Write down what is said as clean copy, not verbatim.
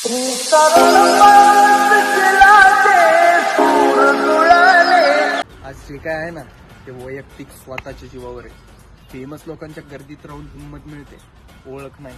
आज जे काय आहे ना ते वैयक्तिक स्वतःच्या जीवावर आहे. फेमस लोकांच्या गर्दीत राहून हिंमत मिळते, ओळख नाही.